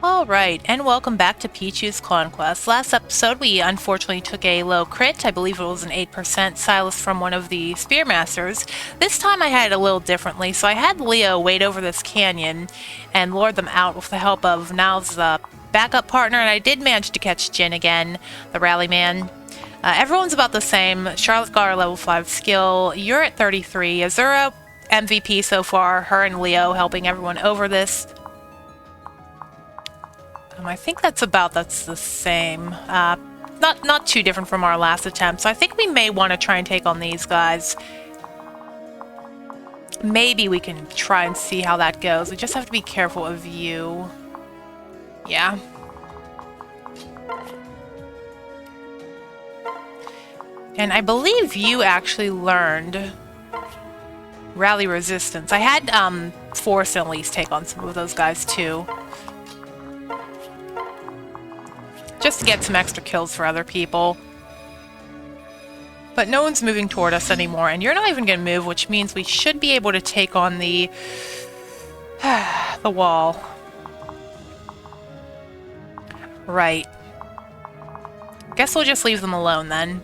Alright, and welcome back to Pichu's Conquest. Last episode, we unfortunately took a low crit. I believe it was an 8% Silas from one of the Spearmasters. This time I had it a little differently, so I had Leo wade over this canyon and lure them out with the help of Now's backup partner, and I did manage to catch Jin again, the rally man. Everyone's about the same. Charlotte got her level 5 skill. You're at 33. Azura, MVP so far. Her and Leo helping everyone over this. I think that's the same. Not too different from our last attempt, so I think we may want to try and take on these guys. Maybe we can try and see how that goes. We just have to be careful of you. Yeah. And I believe you actually learned Rally Resistance. I had Force at least take on some of those guys too. Just to get some extra kills for other people. But no one's moving toward us anymore, and you're not even going to move, which means we should be able to take on the wall. Right. Guess we'll just leave them alone then.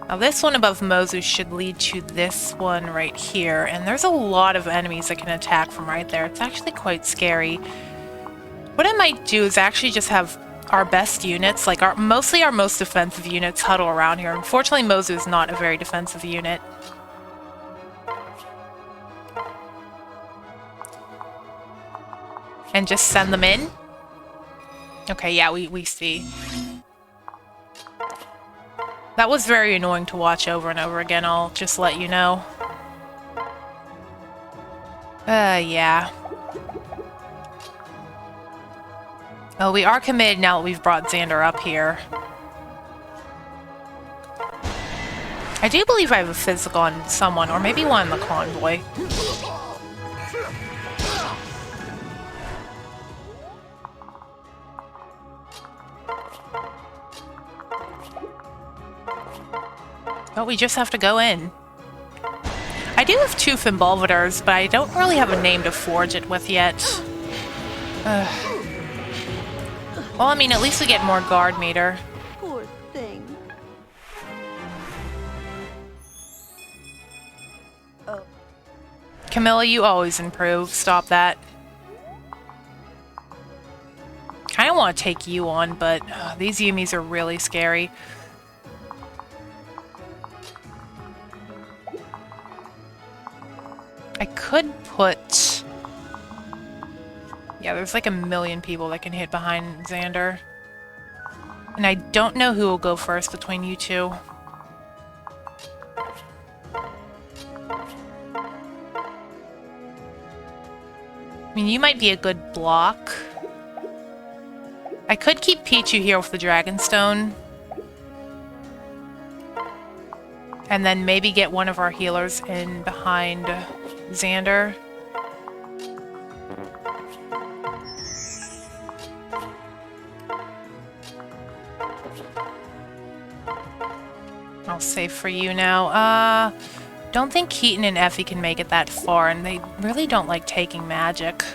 Now this one above Mozu should lead to this one right here, and there's a lot of enemies that can attack from right there. It's actually quite scary. What I might do is actually just have our best units, like mostly our most defensive units, huddle around here. Unfortunately, Mozu is not a very defensive unit. And just send them in? Okay, yeah, we see. That was very annoying to watch over and over again, I'll just let you know. Yeah. Well, we are committed now that we've brought Xander up here. I do believe I have a physical on someone, or maybe one in the convoy. But we just have to go in. I do have 2 Fimbolviters, but I don't really have a name to forge it with yet. Well, I mean, at least we get more guard meter. Poor thing. Oh. Camilla, you always improve. Stop that. Kinda want to take you on, but these Yumis are really scary. I could put... Yeah, there's like a million people that can hit behind Xander. And I don't know who will go first between you two. I mean, you might be a good block. I could keep Pichu here with the Dragonstone. And then maybe get one of our healers in behind Xander. I'll save for you now. Don't think Keaton and Effie can make it that far, and they really don't like taking magic.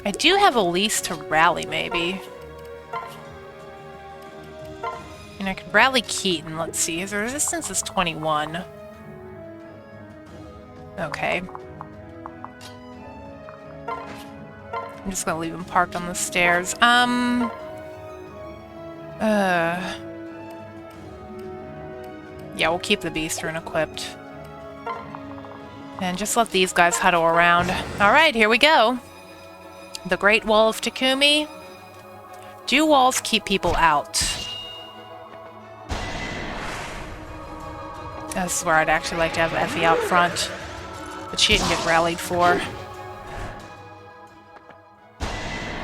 I do have Elise to rally, maybe. And I could rally Keaton. Let's see. His resistance is 21. Okay. I'm just gonna leave him parked on the stairs. Yeah, we'll keep the Beast Rune equipped. And just let these guys huddle around. Alright, here we go. The Great Wall of Takumi. Do walls keep people out? This is where I'd actually like to have Effie out front. But she didn't get rallied for.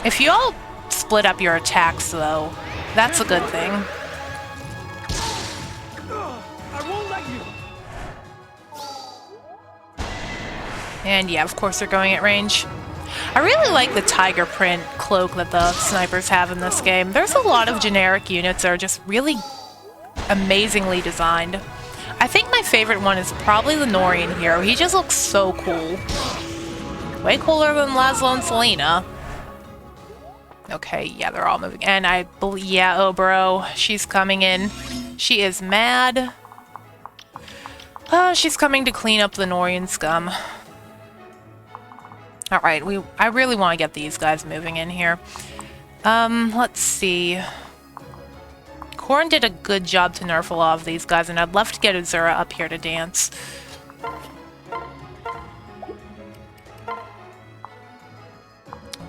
If you all split up your attacks, though, that's a good thing. And yeah, of course they're going at range. I really like the tiger print cloak that the snipers have in this game. There's a lot of generic units that are just really amazingly designed. I think my favorite one is probably the Norian hero. He just looks so cool. Way cooler than Laszlo and Selena. Okay, yeah, they're all moving. And I believe, yeah, Oboro, she's coming in. She is mad. She's coming to clean up the Norian scum. Alright, I really want to get these guys moving in here. Let's see. Corrin did a good job to nerf a lot of these guys, and I'd love to get Azura up here to dance.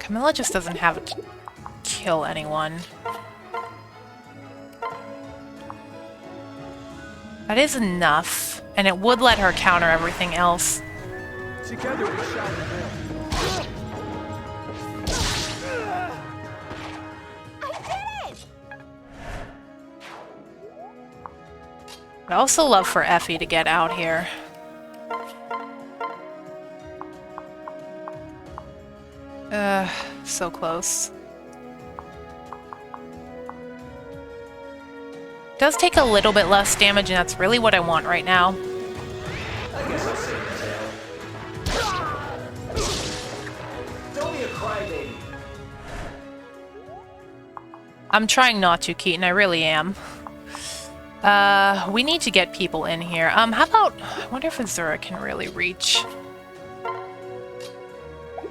Camilla just doesn't have it to kill anyone. That is enough, and it would let her counter everything else. Together we shall prevail. I'd also love for Effie to get out here. So close. Does take a little bit less damage, and that's really what I want right now. Don't be a crybaby. I'm trying not to, Keaton. I really am. We need to get people in here. How about... I wonder if Azura can really reach.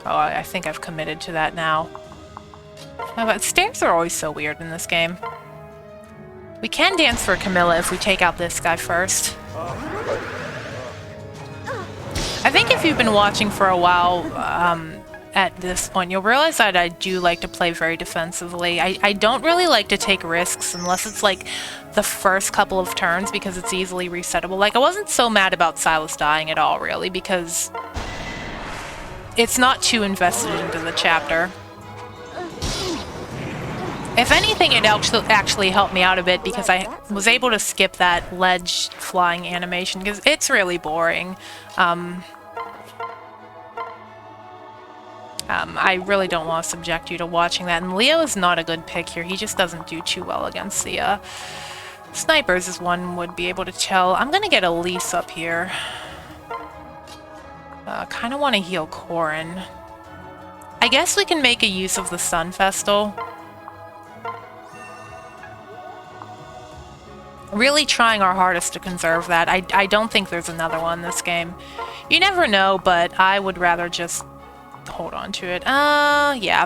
Oh, I think I've committed to that now. But stairs are always so weird in this game. We can dance for Camilla if we take out this guy first. I think if you've been watching for a while, at this point, you'll realize that I do like to play very defensively. I don't really like to take risks unless it's like the first couple of turns because it's easily resettable. Like, I wasn't so mad about Silas dying at all, really, because it's not too invested into the chapter. If anything, it actually helped me out a bit because I was able to skip that ledge flying animation because it's really boring. I really don't want to subject you to watching that. And Leo is not a good pick here. He just doesn't do too well against the snipers, as one would be able to tell. I'm going to get Elise up here. Kind of want to heal Corrin. I guess we can make a use of the Sun Festal. Really trying our hardest to conserve that. I don't think there's another one this game. You never know, but I would rather just hold on to it. Yeah.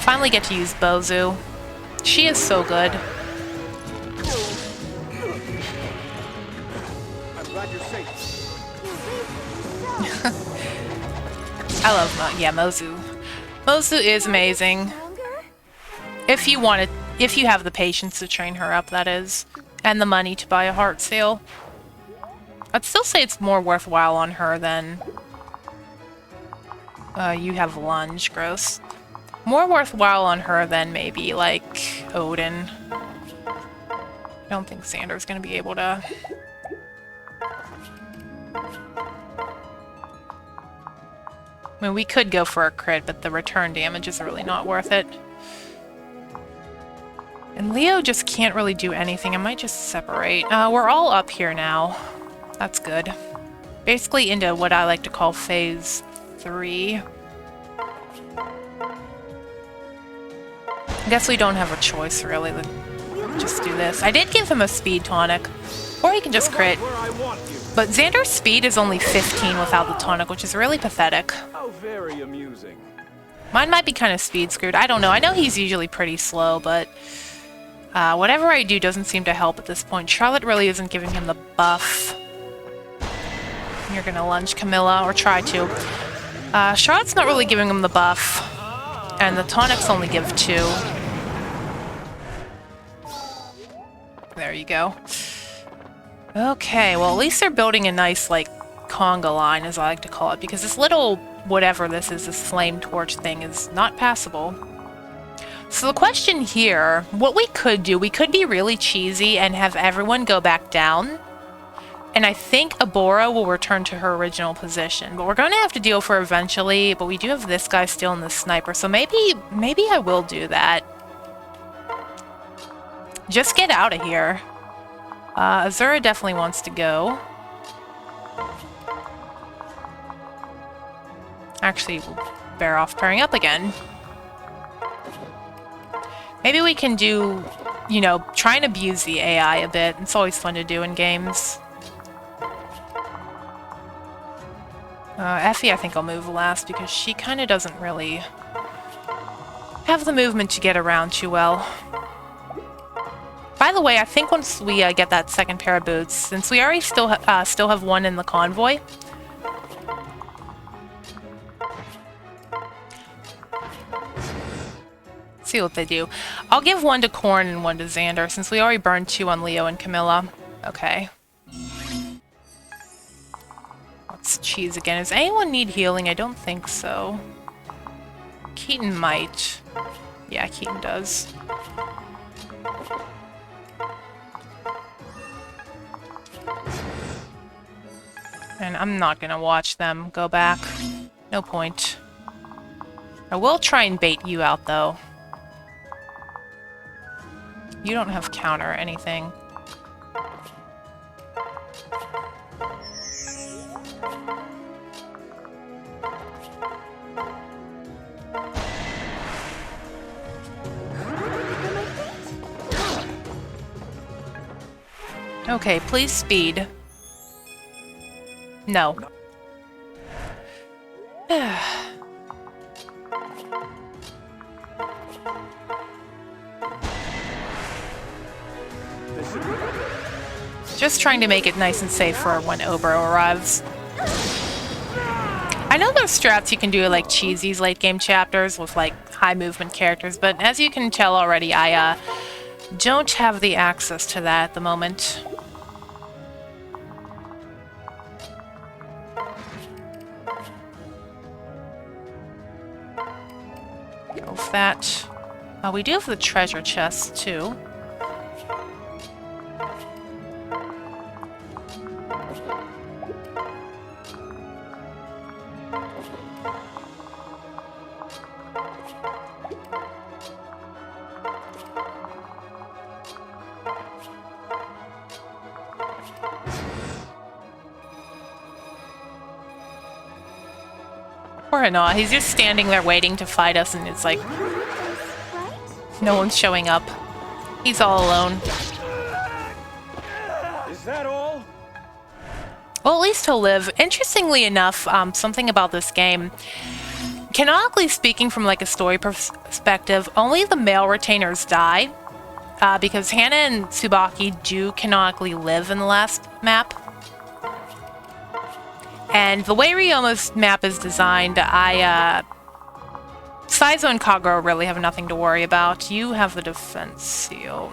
Finally get to use Bozu. She is so good. I'm glad you're safe. I love Mozu. Mozu is amazing. If you have the patience to train her up, that is. And the money to buy a heart seal. I'd still say it's more worthwhile on her than... you have lunge, gross. More worthwhile on her than maybe, like, Odin. I don't think Xander's gonna be able to... I mean, we could go for a crit, but the return damage is really not worth it. And Leo just can't really do anything. I might just separate. We're all up here now. That's good. Basically into what I like to call phase 3. I guess we don't have a choice, really. Just do this. I did give him a speed tonic. Or he can just crit. But Xander's speed is only 15 without the tonic, which is really pathetic. How very amusing. Mine might be kind of speed screwed. I don't know. I know he's usually pretty slow, but... whatever I do doesn't seem to help at this point. Charlotte really isn't giving him the buff. You're gonna lunge Camilla, or try to. Charlotte's not really giving him the buff. And the tonics only give 2. There you go. Okay, well at least they're building a nice, like, conga line, as I like to call it, because this little, whatever this is, this flame torch thing is not passable. So the question here, what we could do, we could be really cheesy and have everyone go back down. And I think Abora will return to her original position. But we're going to have to deal with her eventually. But we do have this guy still in the sniper. So maybe I will do that. Just get out of here. Azura definitely wants to go. Actually, we'll bear off pairing up again. Maybe we can do, you know, try and abuse the AI a bit. It's always fun to do in games. Effie, I think I'll move last because she kind of doesn't really have the movement to get around too well. By the way, I think once we get that second pair of boots, since we already still have one in the convoy, see what they do. I'll give one to Korn and one to Xander, since we already burned 2 on Leo and Camilla. Okay. Let's cheese again. Does anyone need healing? I don't think so. Keaton might. Yeah, Keaton does. And I'm not gonna watch them go back. No point. I will try and bait you out, though. You don't have counter or anything. Okay, please speed. No. Just trying to make it nice and safe for when Obro arrives. I know there's strats you can do like cheesies late game chapters with like high movement characters, but as you can tell already, I don't have the access to that at the moment. Go with that. We do have the treasure chest too. Or not, he's just standing there waiting to fight us, and it's like no one's showing up. He's all alone. Is that all? Well, at least he'll live. Interestingly enough, something about this game, canonically speaking, from like a story perspective, only the male retainers die, because Hana and Tsubaki do canonically live in the last map. And the way Ryoma's map is designed, Saizo and Kagero really have nothing to worry about. You have the defense seal.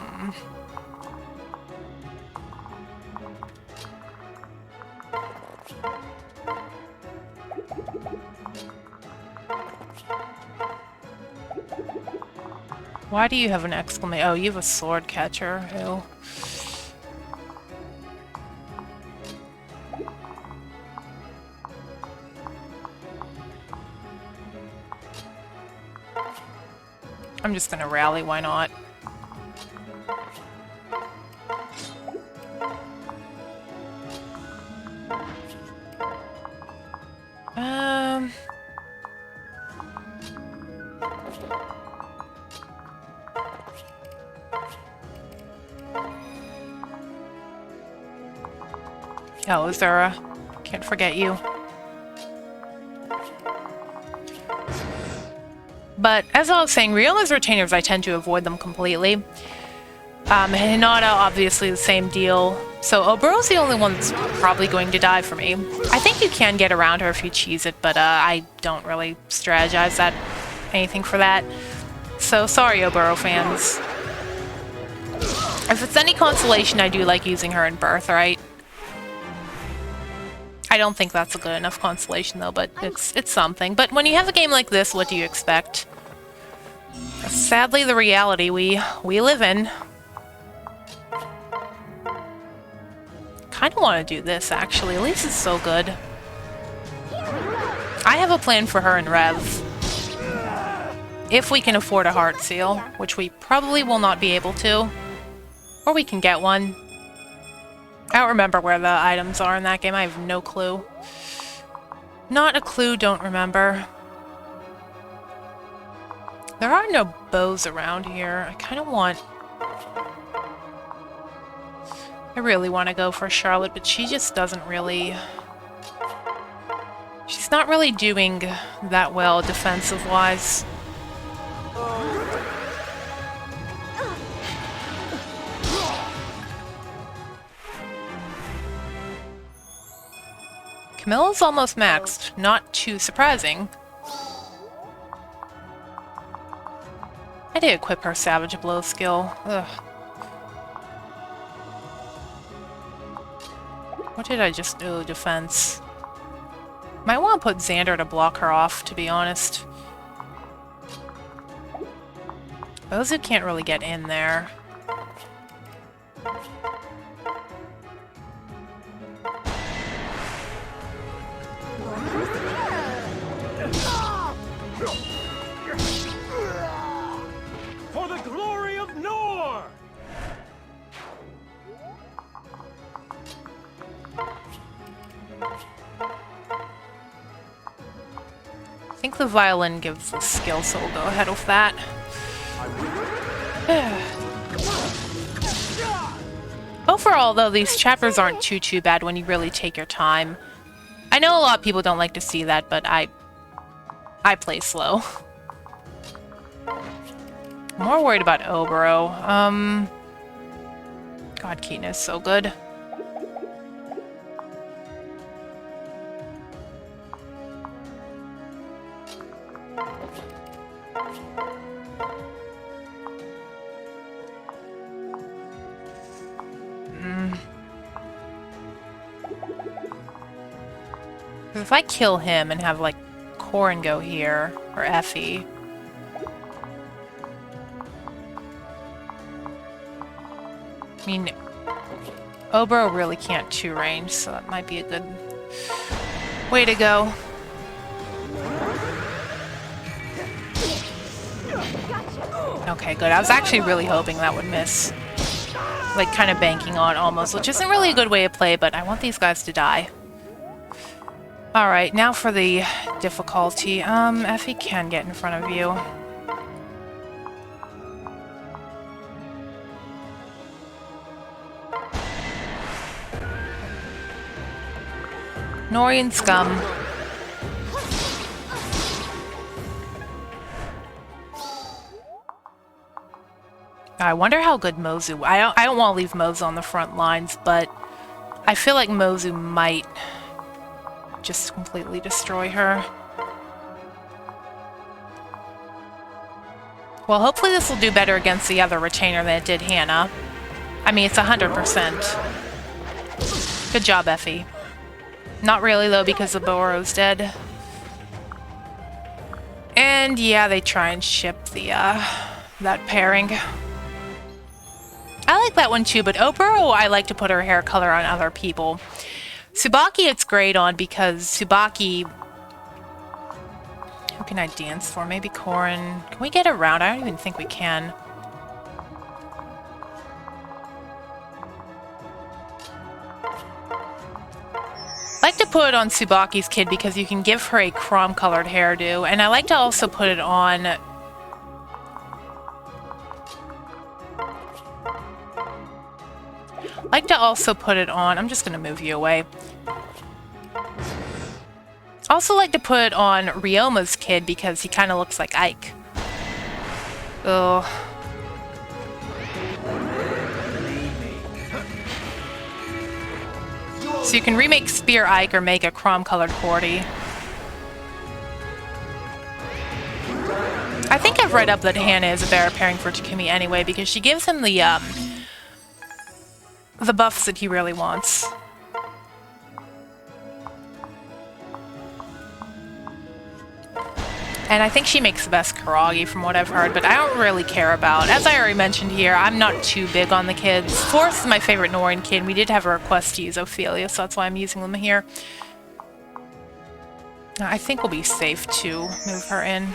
Why do you have an exclamation? Oh, you have a sword catcher. Ew. I'm just gonna rally, why not? Oh, Azura. Can't forget you. But as I was saying, Ryoma's retainers, I tend to avoid them completely. Hinata, obviously the same deal. So Obro's the only one that's probably going to die for me. I think you can get around her if you cheese it, but I don't really strategize anything for that. So sorry, Obro fans. If it's any consolation, I do like using her in Birthright. I don't think that's a good enough consolation though, but it's something. But when you have a game like this, what do you expect? That's sadly the reality we live in. Kind of want to do this actually. Elise is so good. I have a plan for her in Rev. If we can afford a heart seal, which we probably will not be able to. Or we can get one. I don't remember where the items are in that game. I have no clue. Not a clue, don't remember. There are no bows around here. I kind of want... I really want to go for Charlotte, but she just doesn't really... She's not really doing that well defensive-wise. Camilla's almost maxed. Not too surprising. I did equip her Savage Blow skill. Ugh. What did I just do? Defense. Might want to put Xander to block her off, to be honest. Those who can't really get in there. For the glory of Nor! I think the violin gives the skill, so we'll go ahead with that. Overall, though, these chapters aren't too bad when you really take your time. I know a lot of people don't like to see that, but I play slow. I'm more worried about Oboro. God, Keaton is so good. If I kill him and have, like, Corin go here, or Effie... I mean, Oboro really can't 2-range, so that might be a good way to go. Okay, good. I was actually really hoping that would miss. Like, kind of banking on almost, which isn't really a good way to play, but I want these guys to die. Alright, now for the difficulty. Effie can get in front of you. Norian scum. I wonder how good Mozu... I don't want to leave Mozu on the front lines, but I feel like Mozu might just completely destroy her. Well, hopefully this will do better against the other retainer than it did Hannah. I mean, it's 100%. Good job, Effie. Not really, though, because the Boro's dead. And, yeah, they try and ship the, that pairing. I like that one, too, but Oboro, I like to put her hair color on other people. Tsubaki, it's great on, because Tsubaki... Who can I dance for? Maybe Corin. Can we get around? I don't even think we can. I like to put it on Tsubaki's kid because you can give her a chrome-colored hairdo, and I like to also put it on... I'm just gonna move you away. Also like to put it on Ryoma's kid because he kind of looks like Ike. Ugh. So you can remake Spear Ike or make a chrome-colored Cordy. I think I've read up that Hannah is a better pairing for Takumi anyway because she gives him the buffs that he really wants. And I think she makes the best Karagi from what I've heard, but I don't really care about. As I already mentioned here, I'm not too big on the kids. Force is my favorite Norian kid. We did have a request to use Ophelia, so that's why I'm using them here. I think we'll be safe to move her in.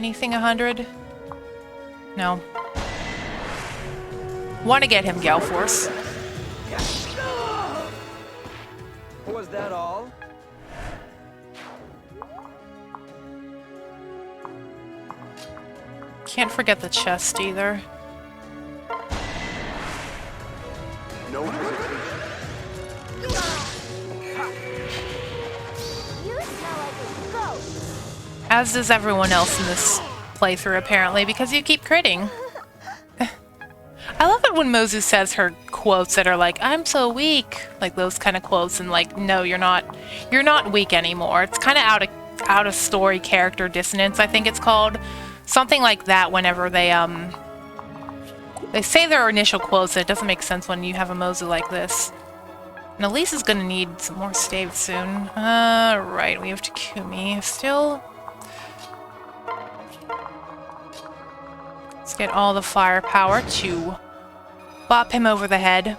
Anything 100? No. Want to get him, Gale Force. Was that all? Can't forget the chest either. No hesitation. You smell like a ghost. As does everyone else in this playthrough, apparently, because you keep critting. I love it when Mozu says her quotes that are like, "I'm so weak," like those kind of quotes, and like, no, you're not weak anymore. It's kind of out of story character dissonance, I think it's called. Something like that whenever they say their initial quotes, and it doesn't make sense when you have a Mozu like this. And Elise is gonna need some more staves soon. Right, we have Takumi still. Let's get all the firepower to bop him over the head,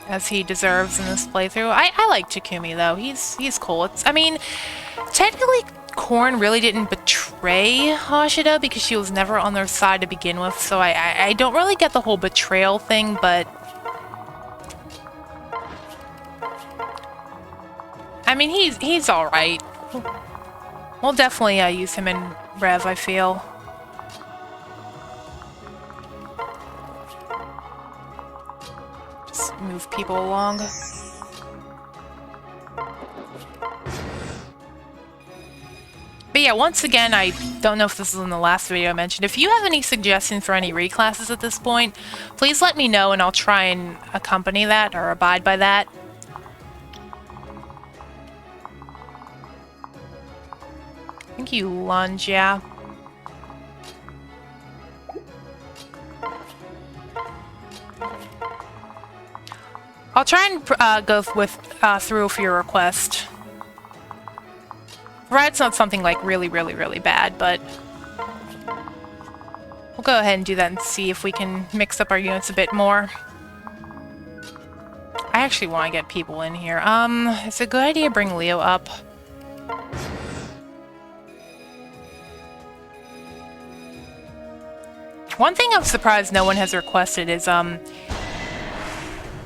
as he deserves in this playthrough. I like Takumi though. He's cool. I mean, technically, Korn really didn't betray Hoshido because she was never on their side to begin with. So I don't really get the whole betrayal thing, but I mean he's all right. We'll definitely use him in Rev, I feel. Just move people along. But yeah, once again, I don't know if this is in the last video I mentioned. If you have any suggestions for any reclasses at this point, please let me know and I'll try and accompany that or abide by that. I think you lunge, yeah. I'll try and go with through for your request. Ride's not something like really bad, but we'll go ahead and do that and see if we can mix up our units a bit more. I actually want to get people in here. It's a good idea to bring Leo up. One thing I'm surprised no one has requested is,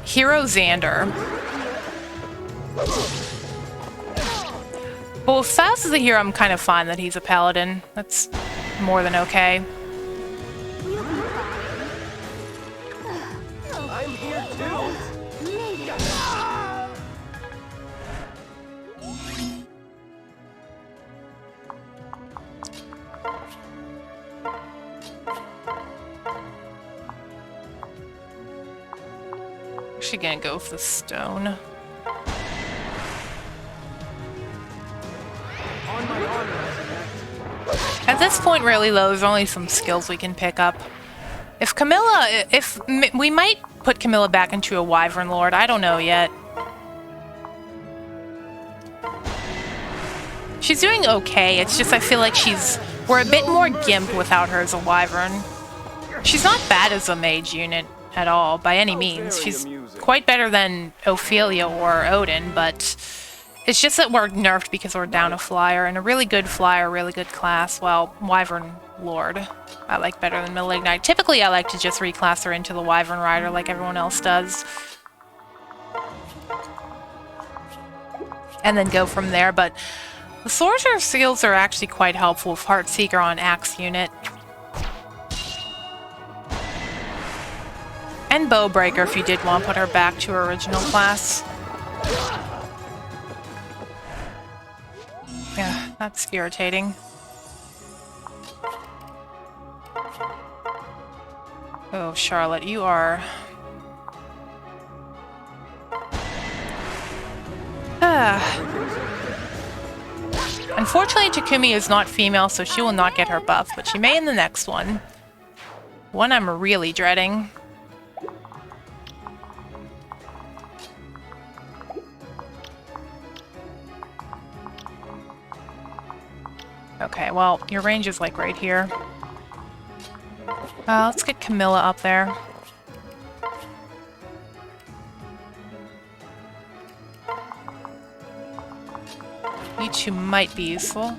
Hero Xander. Well, if Faust is a hero, I'm kind of fine that he's a paladin. That's more than okay. I'm here too. Actually gonna go with the stone. At this point, really, though, there's only some skills we can pick up. If we might put Camilla back into a Wyvern Lord, I don't know yet. She's doing okay, it's just I feel like we're a bit more gimped without her as a Wyvern. She's not bad as a mage unit at all, by any means. She's quite better than Ophelia or Odin, but it's just that we're nerfed because we're down a flyer, and a really good flyer, really good class, well, Wyvern Lord, I like better than Malignite. Typically, I like to just reclass her into the Wyvern Rider like everyone else does. And then go from there, but the Sorcerer skills are actually quite helpful with Heartseeker on Axe unit. And Bowbreaker if you did want to put her back to her original class. Yeah, that's irritating. Oh, Charlotte, you are... Unfortunately, Takumi is not female, so she will not get her buff, but she may in the next one. One I'm really dreading. Okay, well, your range is like right here. Let's get Camilla up there. You two might be useful.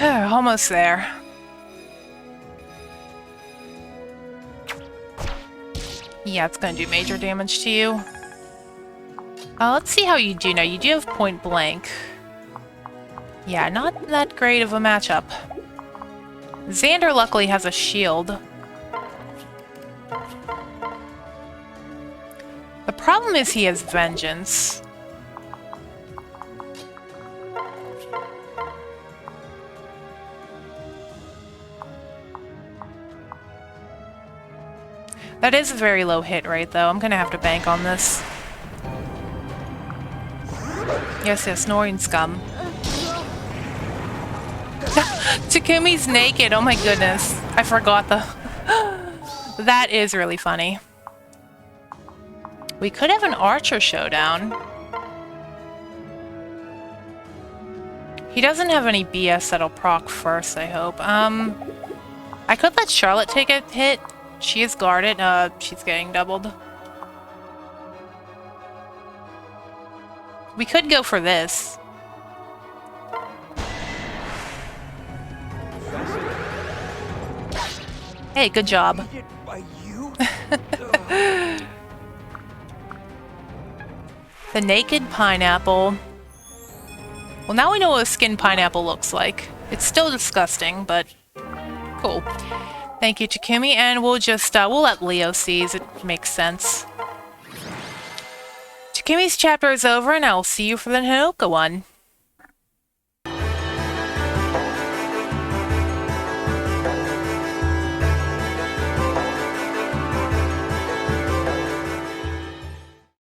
Almost there. Yeah, it's gonna do major damage to you. Let's see how you do now. You do have point blank. Yeah, not that great of a matchup. Xander luckily has a shield. The problem is he has vengeance. That is a very low hit rate, though. I'm gonna have to bank on this. Yes, yes, snoring scum. Takumi's naked, oh my goodness. I forgot the... That is really funny. We could have an archer showdown. He doesn't have any BS that'll proc first, I hope. I could let Charlotte take a hit. She is guarded. She's getting doubled. We could go for this. Hey, good job. By you? The naked pineapple. Well, now we know what a skinned pineapple looks like. It's still disgusting, but cool. Thank you, Takumi, and we'll just, we'll let Leo seize. It makes sense. Takumi's chapter is over, and I will see you for the Hanoka one.